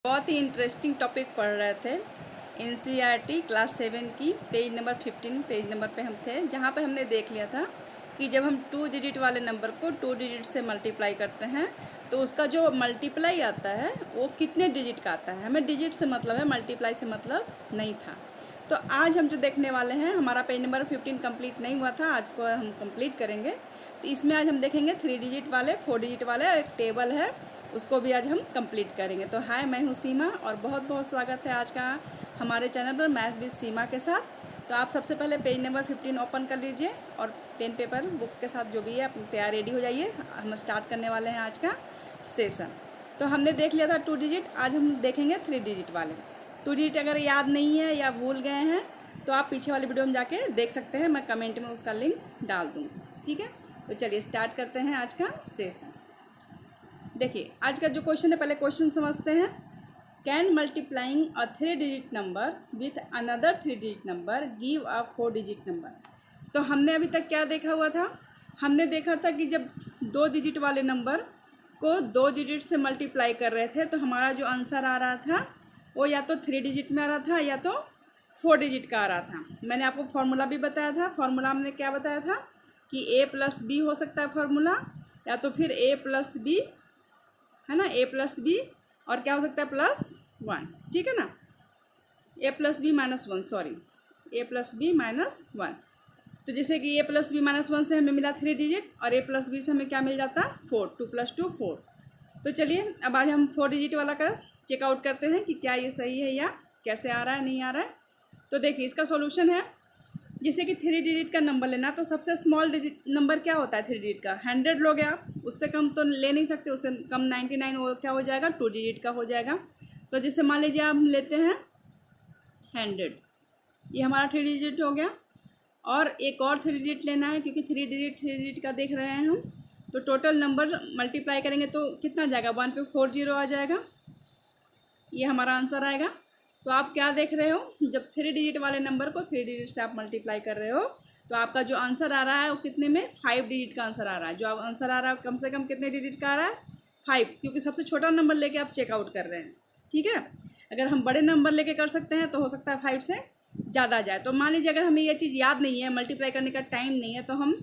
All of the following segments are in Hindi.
बहुत ही इंटरेस्टिंग टॉपिक पढ़ रहे थे। एनसीईआरटी क्लास 7 की पेज नंबर 15 पेज नंबर पे हम थे, जहाँ पे हमने देख लिया था कि जब हम 2 डिजिट वाले नंबर को 2 डिजिट से मल्टीप्लाई करते हैं तो उसका जो मल्टीप्लाई आता है वो कितने डिजिट का आता है। हमें डिजिट से मतलब है, मल्टीप्लाई से मतलब नहीं था। तो आज हम जो देखने वाले हैं, हमारा पेज नंबर 15 कंप्लीट नहीं हुआ था, आज को हम कंप्लीट करेंगे। तो इसमें आज हम देखेंगे 3 डिजिट वाले, 4 डिजिट वाले, एक टेबल है उसको भी आज हम कंप्लीट करेंगे। तो हाय, मैं हूँ सीमा और बहुत बहुत स्वागत है आज का हमारे चैनल पर मैथ्स विद सीमा के साथ। तो आप सबसे पहले पेज नंबर 15 ओपन कर लीजिए और पेन पेपर बुक के साथ जो भी है अपनी तैयार रेडी हो जाइए। हम स्टार्ट करने वाले हैं आज का सेशन। तो हमने देख लिया था 2 डिजिट, आज हम देखेंगे 3 डिजिट वाले। 2 डिजिट अगर याद नहीं है या भूल गए हैं तो आप पीछे वाली वीडियो में जाके देख सकते हैं, मैं कमेंट में उसका लिंक डाल दूँगी। ठीक है, तो चलिए स्टार्ट करते हैं आज का सेशन। देखिए आज का जो क्वेश्चन है, पहले क्वेश्चन समझते हैं। Can multiplying a 3 digit number with another 3 digit number give a 4 digit number. तो हमने अभी तक क्या देखा हुआ था, हमने देखा था कि जब 2 डिजिट वाले नंबर को 2 डिजिट से मल्टीप्लाई कर रहे थे तो हमारा जो आंसर आ रहा था वो या तो 3 डिजिट में आ रहा था या तो 4 डिजिट का आ रहा था। मैंने आपको फार्मूला भी बताया था। फार्मूला हमने क्या बताया था कि a प्लस बी हो सकता है फार्मूला, या तो फिर a प्लस बी है ना, a प्लस बी और क्या हो सकता है +1। ठीक है ना, a plus b -1, sorry, a plus b -1। तो जैसे कि a प्लस बी -1 से हमें मिला 3 डिजिट और a प्लस बी से हमें क्या मिल जाता 4, 2 + 2 4। तो चलिए अब आज हम 4 डिजिट वाला का चेकआउट करते हैं कि क्या ये सही है या कैसे आ रहा है, नहीं आ रहा है। तो देखिए इसका सॉल्यूशन है, जैसे कि 3 डिजिट का नंबर लेना तो सबसे स्मॉल डिजिट नंबर क्या होता है 3 डिजिट का, 100 लोगे आप, उससे कम तो ले नहीं सकते, उससे कम 99 वो क्या हो जाएगा 2 डिजिट का हो जाएगा। तो जैसे मान लीजिए आप लेते हैं 100, ये हमारा 3 डिजिट हो गया और एक और 3 डिजिट लेना है क्योंकि 3 डिजिट का देख रहे हैं हम। तो टोटल नंबर मल्टीप्लाई करेंगे तो कितना जाएगा 1 पे 4 जीरो आ जाएगा, ये हमारा आंसर आएगा। तो आप क्या देख रहे हो, जब 3 डिजिट वाले नंबर को 3 डिजिट से आप मल्टीप्लाई कर रहे हो तो आपका जो आंसर आ रहा है वो कितने में 5 डिजिट का आंसर आ रहा है। जो आप आंसर आ रहा है कम से कम कितने डिजिट का आ रहा है 5, क्योंकि सबसे छोटा नंबर लेके आप चेकआउट कर रहे हैं। ठीक है, अगर हम बड़े नंबर लेके कर सकते हैं तो हो सकता है 5 से ज़्यादा जाए। तो मान लीजिए अगर हमें ये चीज़ याद नहीं है, मल्टीप्लाई करने का टाइम नहीं है, तो हम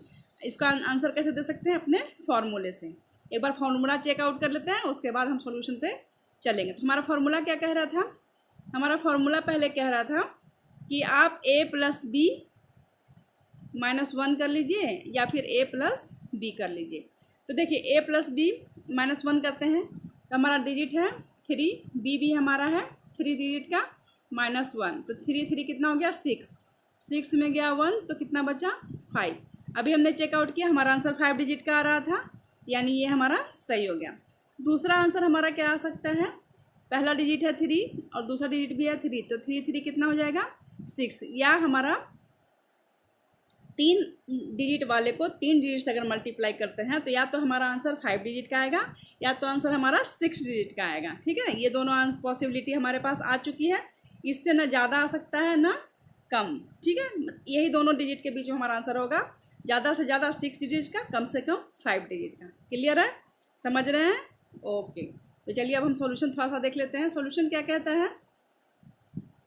इसका आंसर कैसे दे सकते हैं अपने फार्मूले से। एक बार फार्मूला चेकआउट कर लेते हैं, उसके बाद हम सोल्यूशन पे चलेंगे। तो हमारा फार्मूला क्या कह रहा था, हमारा फार्मूला पहले कह रहा था कि आप a प्लस बी -1 कर लीजिए या फिर a प्लस बी कर लीजिए। तो देखिए a प्लस बी -1 करते हैं तो हमारा डिजिट है 3, b भी हमारा है 3 डिजिट का -1, तो 3 3 कितना हो गया 6, 6 में गया 1 तो कितना बचा 5। अभी हमने चेकआउट किया, हमारा आंसर 5 डिजिट का आ रहा था, यानी ये हमारा सही हो गया। दूसरा आंसर हमारा क्या आ सकता है, पहला डिजिट है 3 और दूसरा डिजिट भी है 3, तो 3 3 कितना हो जाएगा 6, या हमारा 3 डिजिट वाले को 3 डिजिट से अगर मल्टीप्लाई करते हैं तो या तो हमारा आंसर 5 डिजिट का आएगा या तो आंसर हमारा 6 डिजिट का आएगा। ठीक है, ये दोनों पॉसिबिलिटी हमारे पास आ चुकी है, इससे ना ज़्यादा आ सकता है ना कम। ठीक है, यही दोनों डिजिट के बीच में हमारा आंसर होगा, ज़्यादा से ज़्यादा 6 डिजिट का, कम से कम 5 डिजिट का। क्लियर है, समझ रहे हैं? ओके, तो चलिए अब हम सॉल्यूशन थोड़ा सा देख लेते हैं। सॉल्यूशन क्या कहता है,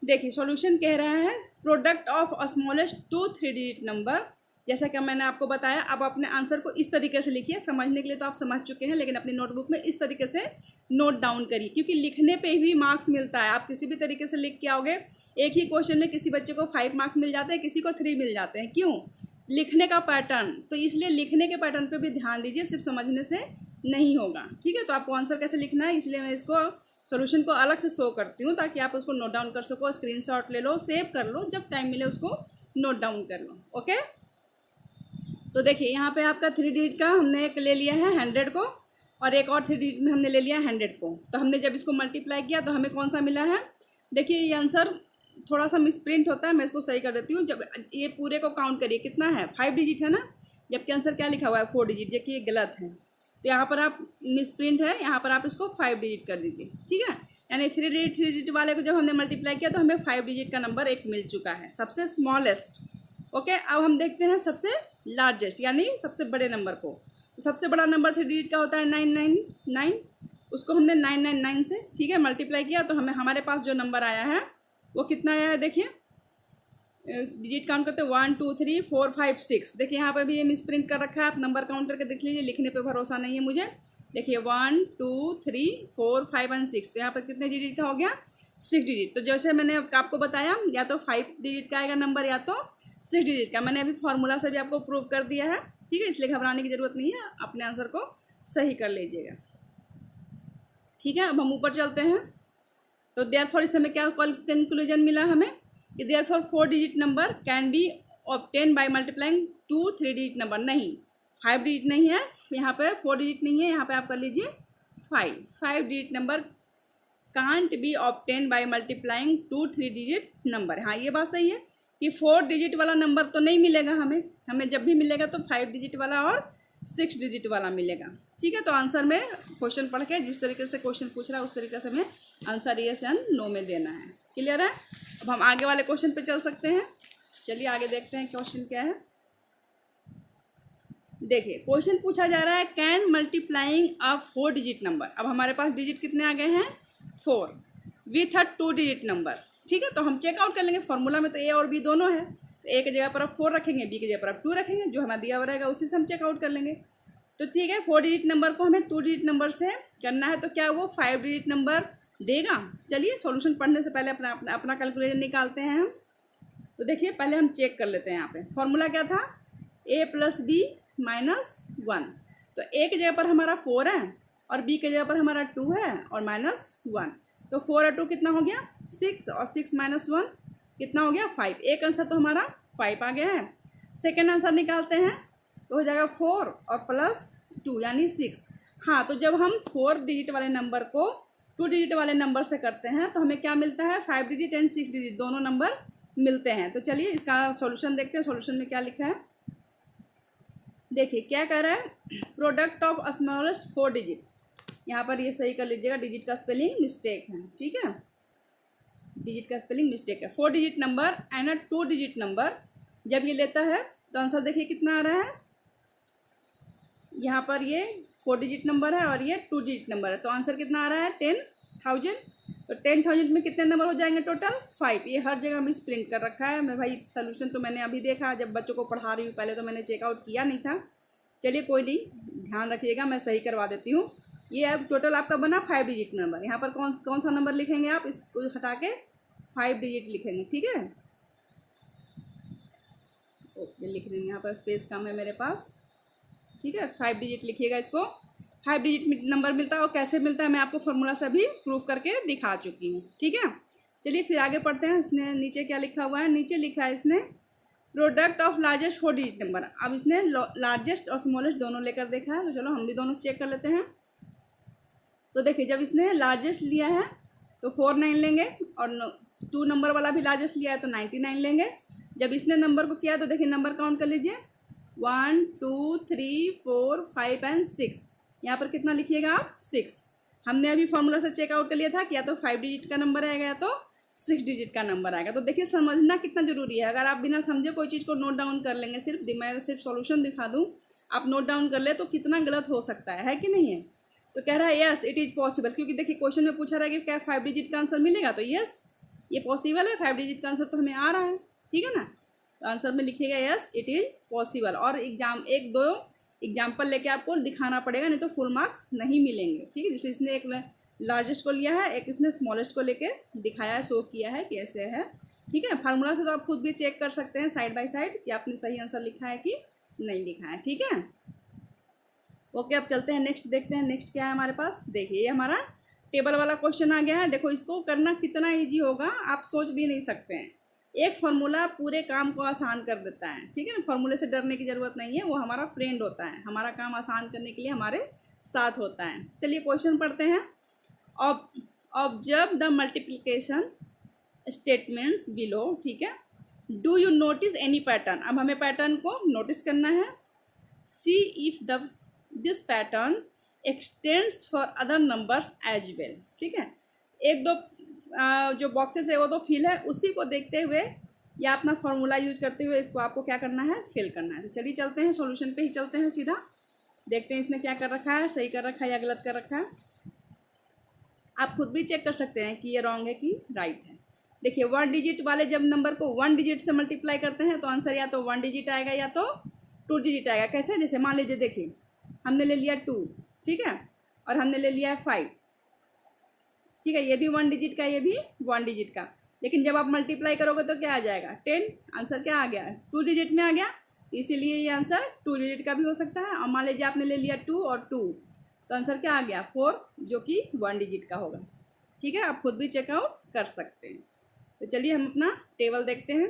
देखिए सॉल्यूशन कह रहा है product of smallest 2 3 digit number. जैसा कि मैंने आपको बताया, अब अपने आंसर को इस तरीके से लिखिए, समझने के लिए तो आप समझ चुके हैं, लेकिन अपनी नोटबुक में इस तरीके से नोट डाउन करिए, क्योंकि लिखने पे भी मार्क्स मिलता है। आप किसी भी तरीके से लिख के आओगे, एक ही क्वेश्चन में किसी बच्चे को 5 मार्क्स मिल जाते हैं, किसी को 3 मिल जाते हैं। क्यों, लिखने का पैटर्न, तो इसलिए लिखने के पैटर्न पे भी ध्यान दीजिए, सिर्फ समझने से नहीं होगा। ठीक है, तो आपको आंसर कैसे लिखना है, इसलिए मैं इसको सॉल्यूशन को अलग से शो करती हूँ ताकि आप उसको नोट डाउन कर सको, स्क्रीनशॉट ले लो, सेव कर लो, जब टाइम मिले उसको नोट डाउन कर लो। ओके, तो देखिए यहाँ पे आपका 3 डिजिट का हमने एक ले लिया है 100 को और एक और 3 डिजिट में हमने ले लिया 100 को। तो हमने जब इसको मल्टीप्लाई किया तो हमें कौन सा मिला है, देखिए ये आंसर थोड़ा सा मिसप्रिंट होता है, मैं इसको सही कर देती हूँ। जब ये पूरे को काउंट करिए कितना है 5 डिजिट है ना, जबकि आंसर क्या लिखा हुआ है 4 डिजिट, जबकि ये गलत है। तो यहाँ पर आप मिसप्रिंट है, यहाँ पर आप इसको 5 डिजिट कर दीजिए। ठीक है, यानी 3 डिजिट वाले को जब हमने मल्टीप्लाई किया तो हमें 5 डिजिट का नंबर एक मिल चुका है, सबसे स्मॉलेस्ट। ओके, अब हम देखते हैं सबसे लार्जेस्ट यानी सबसे बड़े नंबर को। तो सबसे बड़ा नंबर 3 डिजिट का होता है 999, उसको हमने 999 से, ठीक है, मल्टीप्लाई किया तो हमें हमारे पास जो नंबर आया है वो कितना आया है, देखिए डिजिट काउंट करते 1 2 3 4 5 6। देखिए यहाँ पर भी ये मिस प्रिंट कर रखा है, आप नंबर काउंट करके देख लीजिए, लिखने पे भरोसा नहीं है मुझे। देखिए 1 2 3 4 5 एंड 6, तो यहाँ पर कितने डिजिट का हो गया, 6 डिजिट। तो जैसे मैंने आपको बताया या तो 5 डिजिट का आएगा नंबर या तो 6 डिजिट का। मैंने अभी फॉर्मूला से भी आपको प्रूव कर दिया है, ठीक है, इसलिए घबराने की ज़रूरत नहीं है, अपने आंसर को सही कर लीजिएगा, ठीक है। अब हम ऊपर चलते हैं। तो देयरफॉर इस समय क्या कंक्लूजन मिला हमें कि therefore 4 digit number can be obtain by multiplying 2 3 digit number. नहीं, 5 डिजिट नहीं है यहाँ पे, 4 डिजिट नहीं है यहाँ पे, आप कर लीजिए 5 digit number can't be obtain by multiplying 2 3 digit number. हाँ, ये बात सही है कि 4 डिजिट वाला नंबर तो नहीं मिलेगा हमें जब भी मिलेगा तो 5 डिजिट वाला और 6 डिजिट वाला मिलेगा, ठीक है। तो आंसर में क्वेश्चन पढ़ के जिस तरीके से क्वेश्चन पूछ रहा है उस तरीके से हमें आंसर येस एंड नो में देना है। क्लियर है? अब हम आगे वाले क्वेश्चन पे चल सकते हैं। चलिए आगे देखते हैं क्वेश्चन क्या है। देखिए क्वेश्चन पूछा जा रहा है can multiplying a 4 digit number. अब हमारे पास डिजिट कितने आ गए हैं, 4 विथ अ 2 डिजिट नंबर, ठीक है। तो हम चेकआउट कर लेंगे, फॉर्मूला में तो ए और बी दोनों है, तो ए की जगह पर आप 4 रखेंगे, बी की जगह पर आप 2 रखेंगे, जो हमें दिया हुआ रहेगा उसी से हम चेकआउट कर लेंगे। तो ठीक है, 4 डिजिट नंबर को हमें 2 डिजिट नंबर से करना है, तो क्या वो 5 डिजिट नंबर देगा। चलिए सॉल्यूशन पढ़ने से पहले अपना कैलकुलेटर निकालते हैं हम। तो देखिए पहले हम चेक कर लेते हैं, यहाँ पे फॉर्मूला क्या था, a प्लस बी माइनस 1। तो a की जगह पर हमारा 4 है और b की जगह पर हमारा 2 है और -1, तो 4 और 2 कितना हो गया 6, और 6 माइनस 1 कितना हो गया 5। एक आंसर तो हमारा 5 आ गया है। सेकेंड आंसर निकालते हैं तो हो जाएगा 4 और प्लस 2 यानी 6। हाँ, तो जब हम 4 डिजिट वाले नंबर को 2 डिजिट वाले नंबर से करते हैं तो हमें क्या मिलता है, 5 डिजिट एंड 6 डिजिट दोनों नंबर मिलते हैं। तो चलिए इसका सॉल्यूशन देखते हैं, सॉल्यूशन में क्या लिखा है। देखिए क्या कह रहा है, प्रोडक्ट ऑफ स्मॉलेस्ट 4 डिजिट। यहाँ पर ये सही कर लीजिएगा, डिजिट का स्पेलिंग मिस्टेक है, ठीक है, डिजिट का स्पेलिंग मिस्टेक है। 4 digit number and a 2 digit number जब ये लेता है तो आंसर देखिए कितना आ रहा है। यहाँ पर ये 4 डिजिट नंबर है और ये 2 डिजिट नंबर है, तो आंसर कितना आ रहा है 10,000। तो 10,000 में कितने नंबर हो जाएंगे टोटल 5। ये हर जगह मिस प्रिंट कर रखा है। मैं भाई सोल्यूशन तो मैंने अभी देखा, जब बच्चों को पढ़ा रही हूँ, पहले तो मैंने चेकआउट किया नहीं था। चलिए कोई नहीं, ध्यान रखिएगा, मैं सही करवा देती हूँ। ये अब टोटल आपका बना 5 डिजिट नंबर। यहाँ पर कौन सा नंबर लिखेंगे आप, इसको हटा के 5 डिजिट लिखेंगे, ठीक है। ओके, लिख देंगे, यहाँ पर स्पेस कम है मेरे पास, ठीक है। 5 डिजिट लिखिएगा इसको। 5 डिजिट नंबर मिलता है, और कैसे मिलता है मैं आपको फॉर्मूला से भी प्रूफ करके दिखा चुकी हूँ, ठीक है। चलिए फिर आगे पढ़ते हैं। इसने नीचे क्या लिखा हुआ है, नीचे लिखा है इसने product of largest 4 digit number. अब इसने लार्जेस्ट और स्मॉलेस्ट दोनों लेकर देखा है, तो चलो हम भी दोनों चेक कर लेते हैं। तो देखिए जब इसने लार्जेस्ट लिया है तो 49 लेंगे, और 2 नंबर वाला भी लार्जेस्ट लिया है तो 99 लेंगे। जब इसने नंबर को किया तो देखिए नंबर काउंट कर लीजिए, 1 2 3 4 5 एंड 6। यहाँ पर कितना लिखिएगा आप 6। हमने अभी फॉर्मूला से चेकआउट कर लिया था कि या तो 5 डिजिट का नंबर आएगा या तो 6 डिजिट का नंबर आएगा। तो देखिए समझना कितना ज़रूरी है। अगर आप बिना समझे कोई चीज़ को नोट डाउन कर लेंगे, मैं सिर्फ सॉल्यूशन दिखा दूँ, आप नोट डाउन कर ले तो कितना गलत हो सकता है कि नहीं है। तो कह रहा है यस इट इज़ पॉसिबल, क्योंकि देखिए क्वेश्चन में पूछा रहा है कि क्या 5 डिजिट का आंसर मिलेगा, तो यस ये पॉसिबल है, 5 डिजिट का आंसर तो हमें आ रहा है, ठीक है ना। तो आंसर में लिखिएगा यस इट इज़ पॉसिबल। और एक दो एग्जाम्पल लेके आपको दिखाना पड़ेगा, नहीं तो फुल मार्क्स नहीं मिलेंगे, ठीक है। जैसे इसने एक लार्जेस्ट को लिया है, एक इसने स्मॉलेस्ट को लेके दिखाया है, शो किया है कि ऐसे है, ठीक है। फार्मूला से तो आप खुद भी चेक कर सकते हैं साइड बाय साइड कि आपने सही आंसर लिखा है कि नहीं लिखा है, ठीक है। ओके, अब चलते हैं नेक्स्ट, देखते हैं नेक्स्ट क्या है हमारे पास। देखिए ये हमारा टेबल वाला क्वेश्चन आ गया है। देखो इसको करना कितना ईजी होगा आप सोच भी नहीं सकते हैं। एक फार्मूला पूरे काम को आसान कर देता है, ठीक है ना। फार्मूले से डरने की ज़रूरत नहीं है, वो हमारा फ्रेंड होता है, हमारा काम आसान करने के लिए हमारे साथ होता है। चलिए क्वेश्चन पढ़ते हैं। Observe the multiplication statements below, ठीक है। Do you notice any pattern. अब हमें पैटर्न को नोटिस करना है। See if this pattern extends for other numbers as well, ठीक है। एक दो जो बॉक्सेस है वो तो फिल है, उसी को देखते हुए या अपना फॉर्मूला यूज करते हुए इसको आपको क्या करना है, फिल करना है। तो चलिए चलते हैं सॉल्यूशन पे ही चलते हैं सीधा, देखते हैं इसने क्या कर रखा है, सही कर रखा है या गलत कर रखा है। आप खुद भी चेक कर सकते हैं कि ये रॉन्ग है कि राइट है। देखिए 1 डिजिट वाले जब नंबर को 1 डिजिट से मल्टीप्लाई करते हैं तो आंसर या तो 1 डिजिट आएगा या तो 2 डिजिट आएगा। कैसे? जैसे मान लीजिए, देखिए हमने ले लिया 2, ठीक है, और हमने ले लिया है 5, ठीक है, ये भी 1 डिजिट का, ये भी 1 डिजिट का। लेकिन जब आप मल्टीप्लाई करोगे तो क्या आ जाएगा? 10। आंसर क्या आ गया? 2 डिजिट में आ गया, इसीलिए ये आंसर 2 डिजिट का भी हो सकता है। और मान लीजिए आपने ले लिया 2 और 2, तो आंसर क्या आ गया? 4, जो कि 1 डिजिट का होगा। ठीक है, आप खुद भी चेकआउट कर सकते हैं। तो चलिए हम अपना टेबल देखते हैं।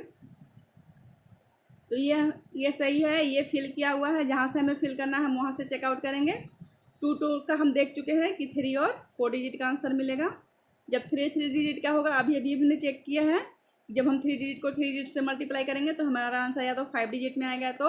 तो ये सही है, ये फिल किया हुआ है, जहाँ से हमें फिल करना है हम वहाँ से चेकआउट करेंगे। 2 का हम देख चुके हैं कि 3 और 4 डिजिट का आंसर मिलेगा। जब 3 डिजिट का होगा, अभी हमने चेक किया है, जब हम 3 डिजिट को 3 डिजिट से मल्टीप्लाई करेंगे तो हमारा आंसर या तो 5 डिजिट में आएगा तो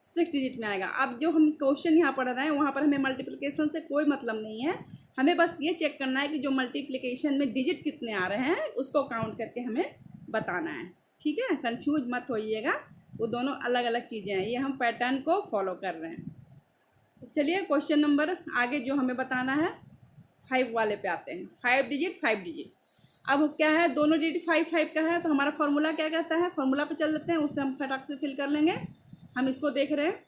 6 डिजिट में आएगा। अब जो हम क्वेश्चन यहाँ पढ़ रहे हैं वहाँ पर हमें मल्टीप्लिकेशन से कोई मतलब नहीं है, हमें बस ये चेक करना है कि जो मल्टीप्लिकेशन में डिजिट कितने आ रहे हैं उसको काउंट करके हमें बताना है। ठीक है, कंफ्यूज मत होइएगा, वो दोनों अलग अलग चीज़ें हैं, ये हम पैटर्न को फॉलो कर रहे हैं। चलिए क्वेश्चन नंबर आगे जो हमें बताना है 5 वाले पे आते हैं। 5 डिजिट। अब क्या है, दोनों डिजिट 5 का है, तो हमारा फार्मूला क्या कहता है? फार्मूला पे चल लेते हैं, उससे हम फटाक से फिल कर लेंगे। हम इसको देख रहे हैं,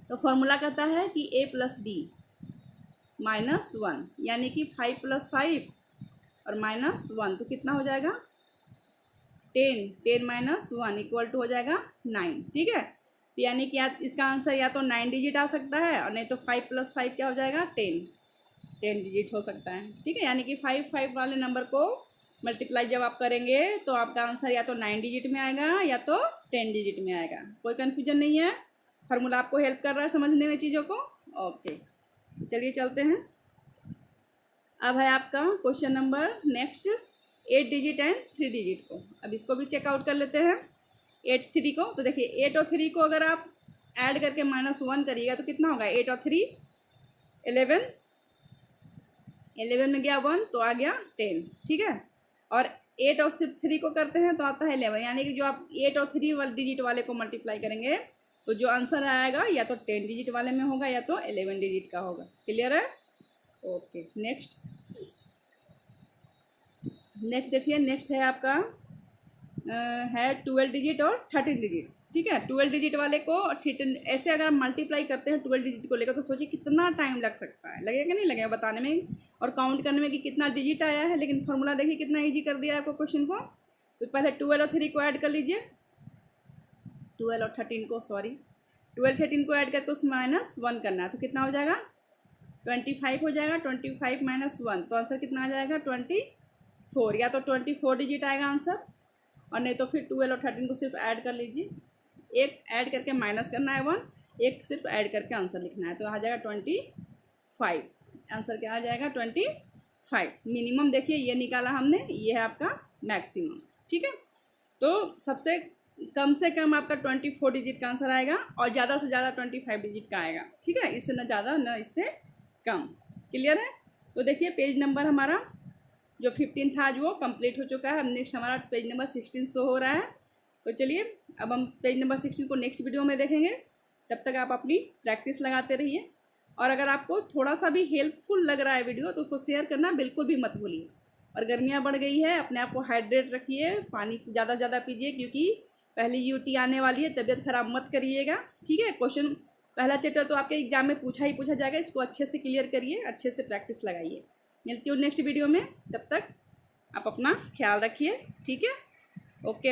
तो फार्मूला कहता है कि a + b - 1, यानी कि 5 + 5 और -1, तो कितना हो जाएगा? 10 - 1 = हो जाएगा 9। ठीक है, तो यानी कि इसका आंसर या तो 9 डिजिट आ सकता है, और नहीं तो 5 + 5 क्या हो जाएगा? 10 डिजिट हो सकता है। ठीक है, यानी कि 5 वाले नंबर को मल्टीप्लाई जब आप करेंगे तो आपका आंसर या तो 9 डिजिट में आएगा या तो 10 डिजिट में आएगा। कोई कन्फ्यूजन नहीं है, फार्मूला आपको हेल्प कर रहा है समझने में चीज़ों को। ओके, चलिए चलते हैं। अब है आपका question number next 8 digit and 3 digit को। अब इसको भी चेकआउट कर लेते हैं। 8 3 को, तो देखिए 8 और 3 को अगर आप ऐड करके -1 करिएगा तो कितना होगा? 8 और 3 11, 11 में गया 1 तो आ गया 10। ठीक है, और 8 और सिर्फ 3 को करते हैं तो आता है 11, यानी कि जो आप 8 और 3 वाले डिजिट वाले को मल्टीप्लाई करेंगे तो जो आंसर आएगा या तो 10 डिजिट वाले में होगा या तो 11 डिजिट का होगा। क्लियर है? ओके, नेक्स्ट देखिए, नेक्स्ट है आपका है 12 डिजिट और 13 डिजिट। ठीक है, 12 डिजिट वाले को ऐसे अगर हम मल्टीप्लाई करते हैं 12 डिजिट को लेकर, तो सोचिए कितना टाइम लग सकता है, लगेगा नहीं लगेगा बताने में और काउंट करने में कि कितना डिजिट आया है। लेकिन फार्मूला देखिए कितना ईजी कर दिया है आपको क्वेश्चन को। तो पहले 12 और 3 को ऐड कर लीजिए, 12 और 13 को, सॉरी 12 13 को ऐड करके उसमें -1 करना है, तो कितना हो जाएगा? 25 हो जाएगा। 25 - 1, तो आंसर कितना आ जाएगा? 24, या तो 24 डिजिट आएगा आंसर, और नहीं तो फिर 12 और 13 को सिर्फ ऐड कर लीजिए। एक ऐड करके माइनस करना है 1, एक सिर्फ ऐड करके आंसर लिखना है, तो आ जाएगा 25। आंसर क्या आ जाएगा? 25। मिनिमम देखिए ये निकाला हमने, ये है आपका मैक्सिमम। ठीक है, तो सबसे कम से कम आपका 24 डिजिट का आंसर आएगा और ज़्यादा से ज़्यादा 25 डिजिट का आएगा। ठीक है, इससे ना ज़्यादा ना इससे कम। क्लियर है? तो देखिए पेज नंबर हमारा जो 15 था आज वो कंप्लीट हो चुका है। अब नेक्स्ट हमारा पेज नंबर 16 शो हो रहा है। तो चलिए अब हम पेज नंबर 16 को नेक्स्ट वीडियो में देखेंगे। तब तक आप अपनी प्रैक्टिस लगाते रहिए, और अगर आपको थोड़ा सा भी हेल्पफुल लग रहा है वीडियो तो उसको शेयर करना बिल्कुल भी मत भूलिए। और गर्मियाँ बढ़ गई है, अपने आप को हाइड्रेट रखिए, पानी ज़्यादा पीजिए, क्योंकि पहली यूटी आने वाली है, तबीयत खराब मत करिएगा। ठीक है, क्वेश्चन पहला चैप्टर तो आपके एग्जाम में पूछा ही पूछा जाएगा, इसको अच्छे से क्लियर करिए, अच्छे से प्रैक्टिस लगाइए। मिलती हूँ नेक्स्ट वीडियो में, तब तक आप अपना ख्याल रखिए। ठीक है, ओके।